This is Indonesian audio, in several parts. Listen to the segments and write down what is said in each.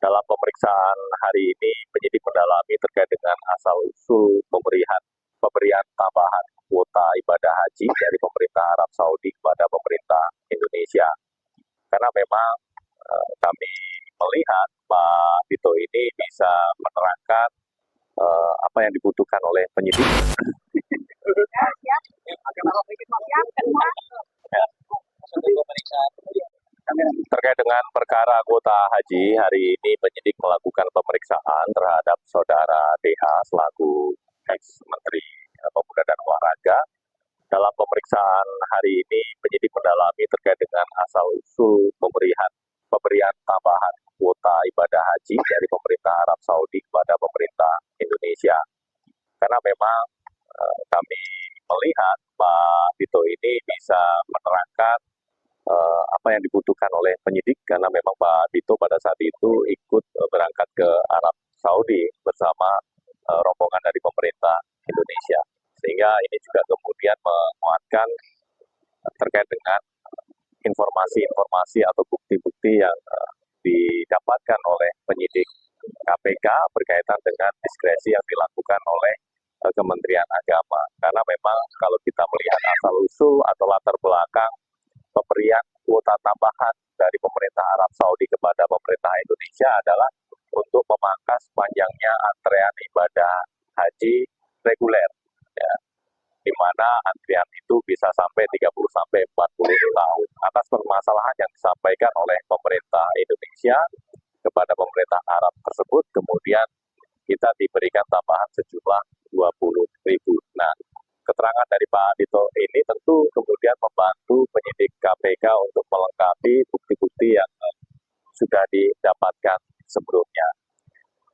Dalam pemeriksaan hari ini, penyidik mendalami terkait dengan asal-usul pemberian tambahan kuota ibadah haji dari pemerintah Arab Saudi kepada pemerintah Indonesia. Karena memang kami melihat Pak Dito ini bisa menerangkan apa yang dibutuhkan oleh penyidik. Terkait dengan perkara kuota haji, hari ini penyidik melakukan pemeriksaan terhadap saudara DH selaku ex-Menteri Pemuda dan Olahraga. Dalam pemeriksaan hari ini, penyidik mendalami terkait dengan asal-usul pemberian tambahan kuota ibadah haji dari pemerintah Arab Saudi kepada pemerintah Indonesia. Karena memang kami melihat Pak Dito ini bisa menerangkan apa yang dibutuhkan oleh penyidik, karena memang Pak Dito pada saat itu ikut berangkat ke Arab Saudi bersama rombongan dari pemerintah Indonesia. Sehingga ini juga kemudian menguatkan terkait dengan informasi-informasi atau bukti-bukti yang didapatkan oleh penyidik KPK berkaitan dengan diskresi yang dilakukan oleh Kementerian Agama. Karena memang kalau kita melihat asal-usul atau latar belakang pemberian kuota tambahan dari pemerintah Arab Saudi kepada pemerintah Indonesia adalah untuk memangkas panjangnya antrean ibadah haji reguler, ya, di mana antrian itu bisa sampai 30 sampai 40 tahun. Atas permasalahan yang disampaikan oleh pemerintah Indonesia kepada pemerintah Arab tersebut, kemudian kita diberikan tambahan sejumlah 20.000. Nah, keterangan dari Pak Dito ini tentu kemudian membantu penyidik KPK untuk melengkapi bukti-bukti yang sudah didapatkan sebelumnya.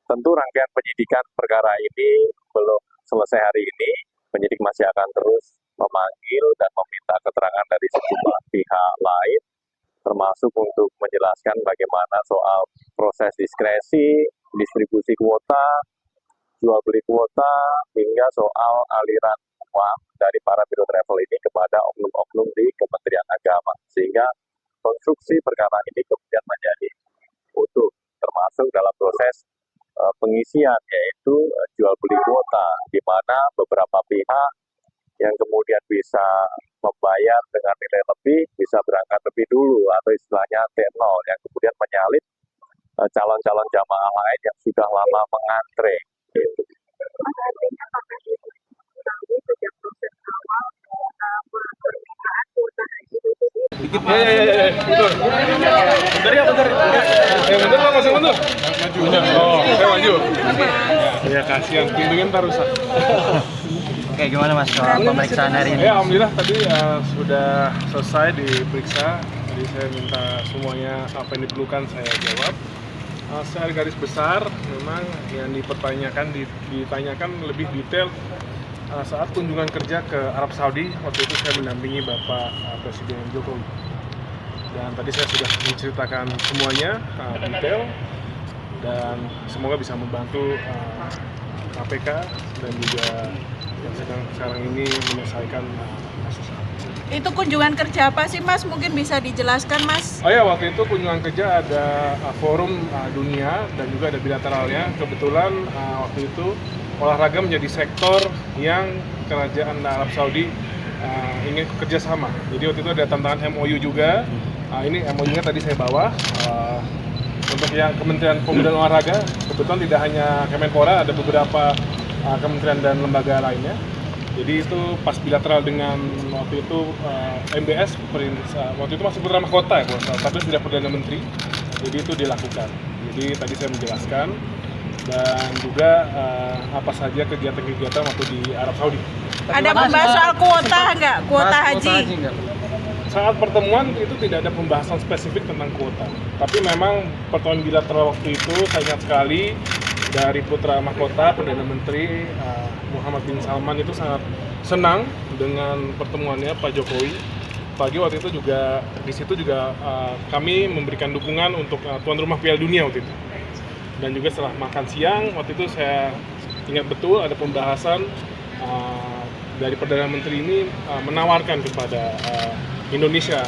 Tentu rangkaian penyidikan perkara ini belum selesai hari ini. Penyidik masih akan terus memanggil dan meminta keterangan dari sejumlah pihak lain, termasuk untuk menjelaskan bagaimana soal proses diskresi, distribusi kuota, jual beli kuota, hingga soal aliran uang dari para biro travel ini kepada oknum-oknum di Kementerian Agama, sehingga konstruksi perkara ini kemudian menjadi utuh, termasuk dalam proses pengisian, yaitu jual beli kuota, di mana beberapa pihak yang kemudian bisa membayar dengan nilai lebih, bisa berangkat lebih dulu, atau istilahnya T0, yang kemudian menyalip calon-calon jamaah lain yang sudah lama mengantre. Betul. Bentar ya, bentar. Yang bentar lah, masih mundur. Maju. Oh, saya maju. Ya, kasihan, pintunya ntar rusak. Oke, gimana Mas soal pemeriksaan hari ini? Ya, alhamdulillah tadi sudah selesai diperiksa. Jadi saya minta semuanya apa yang diperlukan saya jawab. Secara garis besar, memang yang ditanyakan lebih detail saat kunjungan kerja ke Arab Saudi. Waktu itu saya mendampingi Bapak Presiden Jokowi. Dan tadi saya sudah menceritakan semuanya detail, dan semoga bisa membantu KPK dan juga yang sedang sekarang ini menyelesaikan kasus. Itu kunjungan kerja apa sih Mas? Mungkin bisa dijelaskan Mas? Oh ya, waktu itu kunjungan kerja ada forum dunia dan juga ada bilateralnya. Kebetulan waktu itu olahraga menjadi sektor yang kerajaan Arab Saudi ingin kerjasama. Jadi waktu itu ada tantangan MOU juga. Ini MOU-nya tadi saya bawa. Untuk yang Kementerian Pemuda dan Olahraga, kebetulan tidak hanya Kemenpora, ada beberapa kementerian dan lembaga lainnya. Jadi itu pas bilateral dengan waktu itu MBS, waktu itu masih putra mahkota ya, tapi sudah Perdana Menteri. Jadi itu dilakukan. Jadi tadi saya menjelaskan, dan juga apa saja kegiatan-kegiatan waktu di Arab Saudi. Ada membahas soal kuota nggak? Kuota haji? Saat pertemuan itu tidak ada pembahasan spesifik tentang kuota. Tapi memang pertemuan bilateral waktu itu saya ingat sekali, dari putra mahkota Perdana Menteri Muhammad bin Salman itu sangat senang dengan pertemuannya Pak Jokowi. Pagi waktu itu juga di situ juga kami memberikan dukungan untuk tuan rumah Piala Dunia waktu itu. Dan juga setelah makan siang waktu itu saya ingat betul ada pembahasan dari Perdana Menteri ini menawarkan kepada Indonesia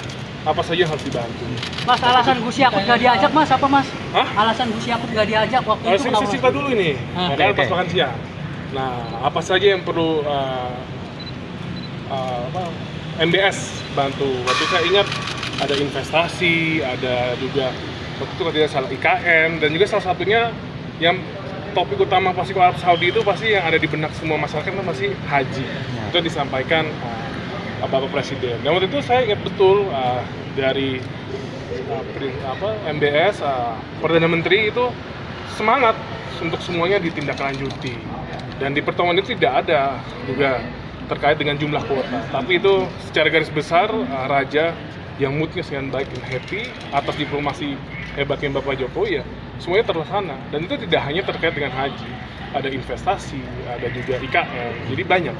apa saja yang harus dibantu. Mas, alasan Gus Yakut gak diajak Mas, apa Mas? Hah? Alasan Gus Yakut gak diajak waktu itu Saya kenapa, cerita Mas? dulu ini, Oke, kan oke. pas makan siang. Nah, apa saja yang perlu MBS bantu? Waktu saya ingat ada investasi, ada juga waktu itu kalau tidak salah IKN, dan juga salah satunya yang topik utama pasti kalau Arab Saudi itu pasti yang ada di benak semua masyarakat itu masih haji. Itu disampaikan Bapak Presiden. Dan waktu itu saya ingat betul dari MBS, Perdana Menteri itu semangat untuk semuanya ditindaklanjuti. Dan di pertemuan itu tidak ada juga terkait dengan jumlah kuota. Tapi itu secara garis besar Raja yang moodnya sangat baik dan happy atas diplomasi hebatnya Bapak Jokowi, ya semuanya terlaksana. Dan itu tidak hanya terkait dengan haji, ada investasi, ada juga IKN, jadi banyak.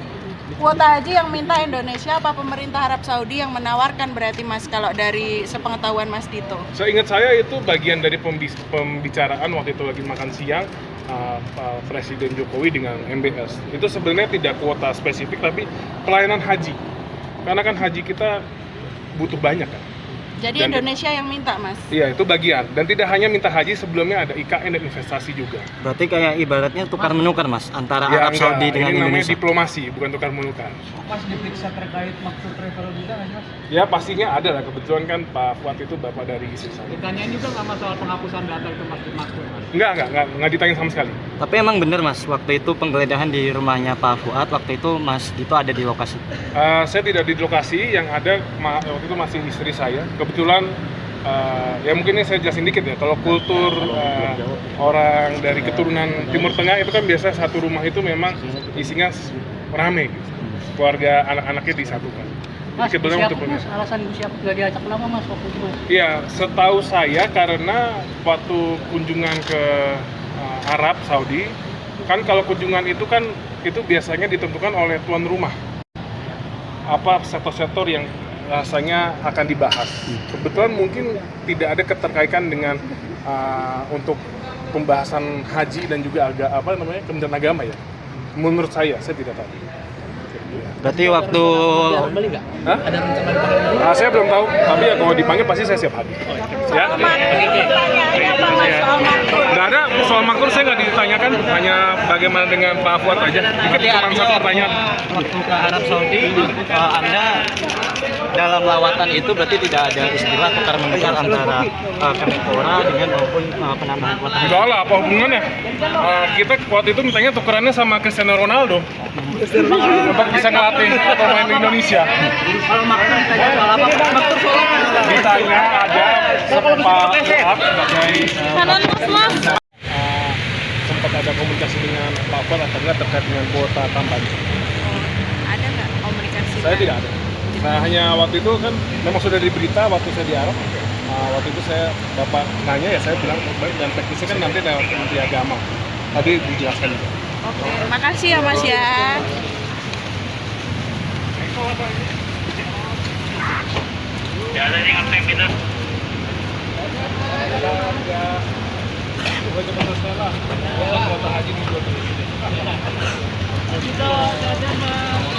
Kuota haji yang minta Indonesia apa pemerintah Arab Saudi yang menawarkan berarti Mas kalau dari sepengetahuan Mas Dito? Seingat saya itu bagian dari pembicaraan waktu itu lagi makan siang Presiden Jokowi dengan MBS. Itu sebenarnya tidak kuota spesifik tapi pelayanan haji. Karena kan haji kita butuh banyak kan. Jadi Dan- Indonesia yang minta Mas? Iya, itu bagian. Dan tidak hanya minta haji, sebelumnya ada IKN dan investasi juga. Berarti kayak ibaratnya tukar menukar Mas antara Arab enggak, Saudi dengan ini namanya Indonesia. diplomasi, bukan tukar menukar. Mas diperiksa terkait maksud travel juga nggak Mas? Ya pastinya ada lah, kebetulan kan Pak Fuad itu bapak dari istri saya. Ditanyain juga nggak Mas soal penghapusan data itu maksud Mas? Enggak ditanya sama sekali. Tapi emang bener Mas, waktu itu penggeledahan di rumahnya Pak Fuad, waktu itu Mas Dito ada di lokasi. Saya tidak di lokasi, yang ada waktu itu masih istri saya. Kebetulan ya mungkin ini saya jelasin dikit ya. Kalau kultur orang dari keturunan Timur Tengah itu kan biasa satu rumah itu memang isinya rame, gitu. Keluarga anak-anaknya disatukan. Mas, Jadi Gus kebetulan Yakut untuk Mas, alasan Gus Yakut gak diajak kenapa Mas waktu itu Mas? Iya, setahu saya karena waktu kunjungan ke Arab Saudi, kan kalau kunjungan itu kan itu biasanya ditentukan oleh tuan rumah. Apa sektor-sektor yang rasanya akan dibahas. Kebetulan mungkin tidak ada keterkaitan dengan untuk pembahasan haji dan juga Kementerian Agama ya. Menurut saya tidak tahu. Berarti waktu Beli nggak? Hah? Saya belum tahu, tapi ya kalau dipanggil pasti saya siap hadir. Ya. Pertanyaannya apa Mas soal makro? Nggak ada, soal makro saya nggak ditanyakan, hanya bagaimana dengan Pak Fuad aja. Dikit cuma satu pertanyaan. waktu ke Arab Saudi, Anda dalam lawatan itu berarti tidak ada istilah tukar menukar antara Kemenpora dengan maupun penambahan kuota. Enggak lah, apa hubungannya? Kita waktu itu mintanya tukerannya sama Cristiano Ronaldo. Untuk bisa ngelatih atau main di Indonesia. Kalau maksud ditanya soal apa? Maksud soal apa? Ditanya ada Pak Fuad sebagai sempat ada komunikasi dengan Pak Fuad atau enggak terkait dengan kuota tambahan. Ada nggak komunikasi? Saya tidak ada. Saya hanya waktu itu kan memang sudah di berita waktu saya di Arab. Waktu itu Bapak nanya ya saya bilang baik, dan teknisnya kan nanti lewat Menteri Agama. Tadi dijelaskan juga. Oke, makasih ya Mas ya. Haji di 20.